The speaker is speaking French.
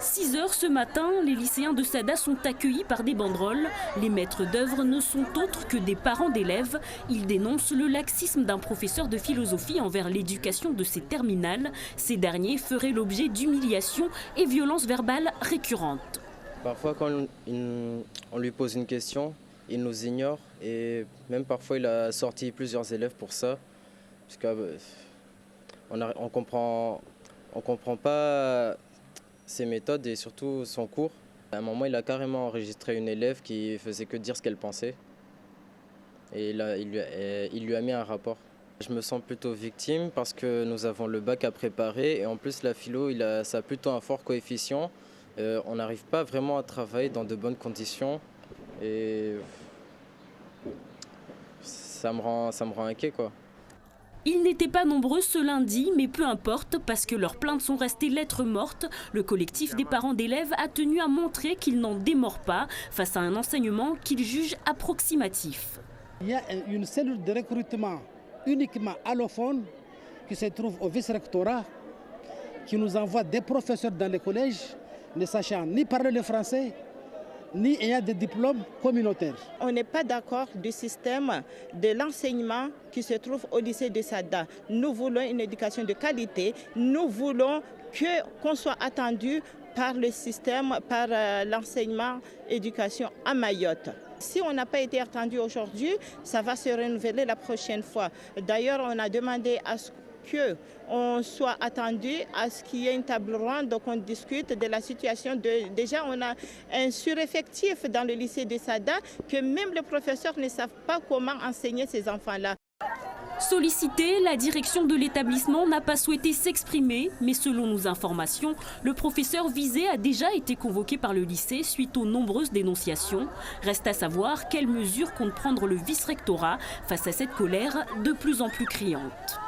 6 heures ce matin, les lycéens de Sada sont accueillis par des banderoles. Les maîtres d'œuvre ne sont autres que des parents d'élèves. Ils dénoncent le laxisme d'un professeur de philosophie envers l'éducation de ces terminales. Ces derniers feraient l'objet d'humiliations et violences verbales récurrentes. Parfois, quand on lui pose une question, il nous ignore et même parfois il a sorti plusieurs élèves pour ça. Parce qu'on ne comprend pas ses méthodes et surtout son cours. À un moment, il a carrément enregistré une élève qui faisait que dire ce qu'elle pensait. Et il lui a mis un rapport. Je me sens plutôt victime parce que nous avons le bac à préparer et en plus la philo, ça a plutôt un fort coefficient. On n'arrive pas vraiment à travailler dans de bonnes conditions et ça me rend inquiet, quoi. Ils n'étaient pas nombreux ce lundi, mais peu importe, parce que leurs plaintes sont restées lettres mortes. Le collectif des parents d'élèves a tenu à montrer qu'il n'en démord pas face à un enseignement qu'ils jugent approximatif. Il y a une cellule de recrutement uniquement allophone qui se trouve au vice-rectorat, qui nous envoie des professeurs dans les collèges, ne sachant ni parler le français, ni ayant des diplômes communautaires. On n'est pas d'accord du système de l'enseignement qui se trouve au lycée de Sada. Nous voulons une éducation de qualité. Nous voulons qu'on soit attendu par le système, par l'enseignement éducation à Mayotte. Si on n'a pas été attendu aujourd'hui, ça va se renouveler la prochaine fois. D'ailleurs, on a demandé à ce qu'on soit attendu à ce qu'il y ait une table ronde, donc on discute de la situation. Déjà, on a un sureffectif dans le lycée de Sada que même les professeurs ne savent pas comment enseigner ces enfants-là. Sollicité, la direction de l'établissement n'a pas souhaité s'exprimer, mais selon nos informations, le professeur visé a déjà été convoqué par le lycée suite aux nombreuses dénonciations. Reste à savoir quelles mesures compte prendre le vice-rectorat face à cette colère de plus en plus criante.